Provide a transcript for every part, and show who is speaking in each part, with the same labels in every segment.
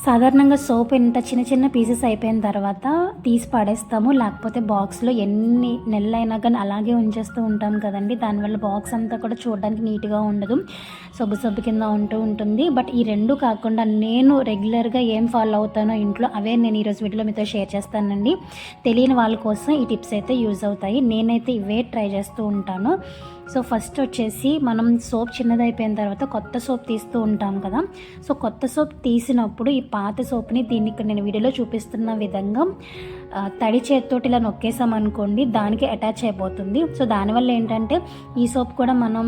Speaker 1: సాధారణంగా సోప్ ఇంత చిన్న చిన్న పీసెస్ అయిపోయిన తర్వాత తీసి పడేస్తాము, లేకపోతే బాక్స్లో ఎన్ని నెలలైనా కానీ అలాగే ఉంచేస్తూ ఉంటాం కదండి. దానివల్ల బాక్స్ అంతా కూడా చూడడానికి నీట్గా ఉండదు, సబ్బు సబ్బు కింద ఉంటూ ఉంటుంది. బట్ ఈ రెండు కాకుండా నేను రెగ్యులర్గా ఏం ఫాలో అవుతానో ఇంట్లో అవే నేను ఈరోజు వీడియోలో మీతో షేర్ చేస్తానండి. తెలియని వాళ్ళ కోసం ఈ టిప్స్ అయితే యూజ్ అవుతాయి. నేనైతే ఇవే ట్రై చేస్తూ ఉంటాను. సో ఫస్ట్ వచ్చేసి మనం సోప్ చిన్నదైపోయిన తర్వాత కొత్త సోప్ తీస్తూ ఉంటాం కదా. సో కొత్త సోప్ తీసినప్పుడు ఈ పాత సోప్ని దీన్ని ఇక్కడ నేను వీడియోలో చూపిస్తున్న విధంగా తడి చేతితోటి ఇలా నొక్కేసామనుకోండి, దానికి అటాచ్ అయిపోతుంది. సో దానివల్ల ఏంటంటే ఈ సోప్ కూడా మనం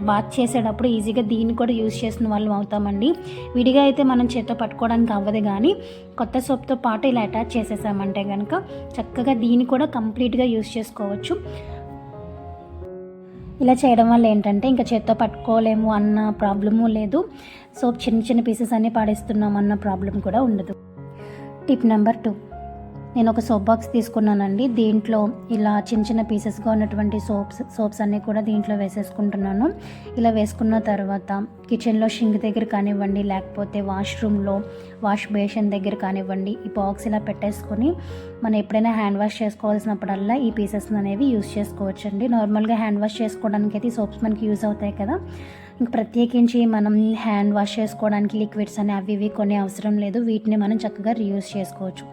Speaker 1: బాత్ చేసేటప్పుడు ఈజీగా దీన్ని కూడా యూజ్ చేసిన వాళ్ళం అవుతామండి. విడిగా అయితే మనం చేత్తో పట్టుకోవడానికి అవ్వదు, కానీ కొత్త సోప్తో పాటు ఇలా అటాచ్ చేసేసామంటే కనుక చక్కగా దీన్ని కూడా కంప్లీట్గా యూజ్ చేసుకోవచ్చు. ఇలా చేయడం వల్ల ఏంటంటే ఇంకా చేత్తో పట్టుకోలేము అన్న ప్రాబ్లము లేదు, సోప్ చిన్న చిన్న పీసెస్ అన్నీ పాడేస్తున్నాం అన్న ప్రాబ్లం కూడా ఉండదు. టిప్ నెంబర్ 2, నేను ఒక సోప్ బాక్స్ తీసుకున్నానండి. దీంట్లో ఇలా చిన్న చిన్న పీసెస్గా ఉన్నటువంటి సోప్స్ అన్నీ కూడా దీంట్లో వేసేసుకుంటున్నాను. ఇలా వేసుకున్న తర్వాత కిచెన్లో షింక్ దగ్గర కానివ్వండి, లేకపోతే వాష్రూమ్లో వాష్ బేసిన్ దగ్గర కానివ్వండి, ఈ బాక్స్ ఇలా పెట్టేసుకొని మనం ఎప్పుడైనా హ్యాండ్ వాష్ చేసుకోవాల్సినప్పుడల్లా ఈ పీసెస్ అనేవి యూజ్ చేసుకోవచ్చండి. నార్మల్గా హ్యాండ్ వాష్ చేసుకోవడానికి అయితే ఈ సోప్స్ మనకి యూజ్ అవుతాయి కదా. ఇంక ప్రత్యేకించి మనం హ్యాండ్ వాష్ చేసుకోవడానికి లిక్విడ్స్ అని అవి ఇవి కొన్ని అవసరం లేదు, వీటిని మనం చక్కగా రీయూజ్ చేసుకోవచ్చు.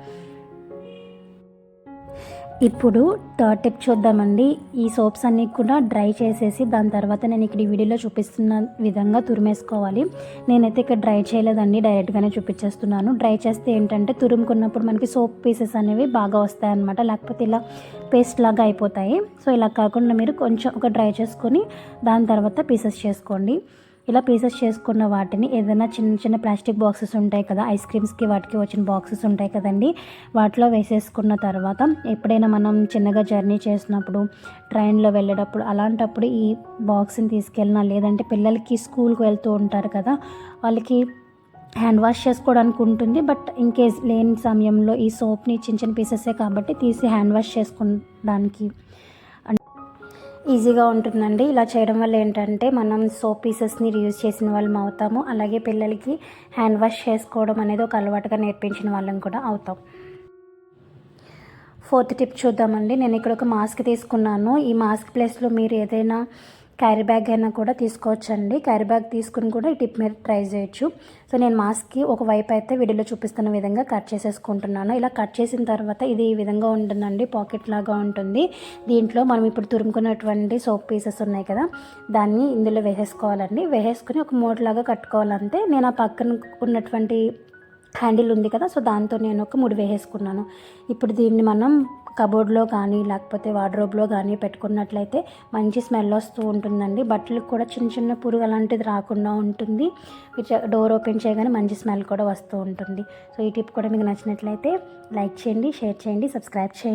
Speaker 1: ఇప్పుడు థర్డ్ టిప్ చూద్దామండి. ఈ సోప్స్ అన్నీ కూడా డ్రై చేసేసి దాని తర్వాత నేను ఇక్కడ ఈ వీడియోలో చూపిస్తున్న విధంగా తురిమేసుకోవాలి. నేనైతే ఇక్కడ డ్రై చేయలేదండి, డైరెక్ట్గానే చూపించేస్తున్నాను. డ్రై చేస్తే ఏంటంటే తురుముకున్నప్పుడు మనకి సోప్ పీసెస్ అనేవి బాగా వస్తాయి అన్నమాట, లేకపోతే ఇలా పేస్ట్ లాగా అయిపోతాయి. సో ఇలా కాకుండా మీరు కొంచెం ఒక డ్రై చేసుకొని దాని తర్వాత పీసెస్ చేసుకోండి. ఇలా పీసెస్ చేసుకున్న వాటిని ఏదైనా చిన్న చిన్న ప్లాస్టిక్ బాక్సెస్ ఉంటాయి కదా, ఐస్ క్రీమ్స్కి వాటికి వచ్చిన బాక్సెస్ ఉంటాయి కదండి, వాటిలో వేసేసుకున్న తర్వాత ఎప్పుడైనా మనం చిన్నగా జర్నీ చేసినప్పుడు, ట్రైన్లో వెళ్ళేటప్పుడు అలాంటప్పుడు ఈ బాక్స్ని తీసుకెళ్ళినా, లేదంటే పిల్లలకి స్కూల్కి వెళ్తూ ఉంటారు కదా, వాళ్ళకి హ్యాండ్ వాష్ చేసుకోవడానికి ఉంటుంది. బట్ ఇన్ కేస్ లేని సమయంలో ఈ సోప్ని చిన్న చిన్న పీసెసే కాబట్టి తీసి హ్యాండ్ వాష్ చేసుకోవడానికి ఈజీగా ఉంటుందండి. ఇలా చేయడం వల్ల ఏంటంటే మనం సోప్ పీసెస్ని రీయూజ్ చేసిన వాళ్ళం అవుతాము, అలాగే పిల్లలకి హ్యాండ్ వాష్ చేసుకోవడం అనేది ఒక అలవాటుగా నేర్పించిన వాళ్ళం కూడా అవుతాం. ఫోర్త్ టిప్ చూద్దామండి. నేను ఇక్కడ ఒక మాస్క్ తీసుకున్నాను. ఈ మాస్క్ ప్లేస్లో మీరు ఏదైనా క్యారీ బ్యాగ్ అయినా కూడా తీసుకోవచ్చండి. క్యారీ బ్యాగ్ తీసుకుని కూడా ఈ టిప్ మీరు ట్రై చేయొచ్చు. సో నేను మాస్క్కి ఒక వైపు అయితే వీడియోలో చూపిస్తున్న విధంగా కట్ చేసేసుకుంటున్నాను. ఇలా కట్ చేసిన తర్వాత ఇది ఈ విధంగా ఉంటుందండి, పాకెట్ లాగా ఉంటుంది. దీంట్లో మనం ఇప్పుడు తురుముకున్నటువంటి సోప్ పీసెస్ ఉన్నాయి కదా, దాన్ని ఇందులో వేసేసుకోవాలండి. వేసేసుకుని ఒక మూటలాగా కట్టుకోవాలంటే నేను ఆ పక్కన ఉన్నటువంటి హ్యాండిల్ ఉంది కదా, సో దాంతో నేను ఒక 3 వేసేసుకున్నాను. ఇప్పుడు దీన్ని మనం కబోర్డ్లో కానీ లేకపోతే వార్డ్రోబ్లో కానీ పెట్టుకున్నట్లయితే మంచి స్మెల్ వస్తూ ఉంటుందండి. బట్టలకు కూడా చిన్న చిన్న పురుగు అలాంటిది రాకుండా ఉంటుంది. డోర్ ఓపెన్ చేయగానే మంచి స్మెల్ కూడా వస్తూ ఉంటుంది. సో ఈ టిప్ కూడా మీకు నచ్చినట్లయితే లైక్ చేయండి, షేర్ చేయండి, సబ్స్క్రైబ్ చేయండి.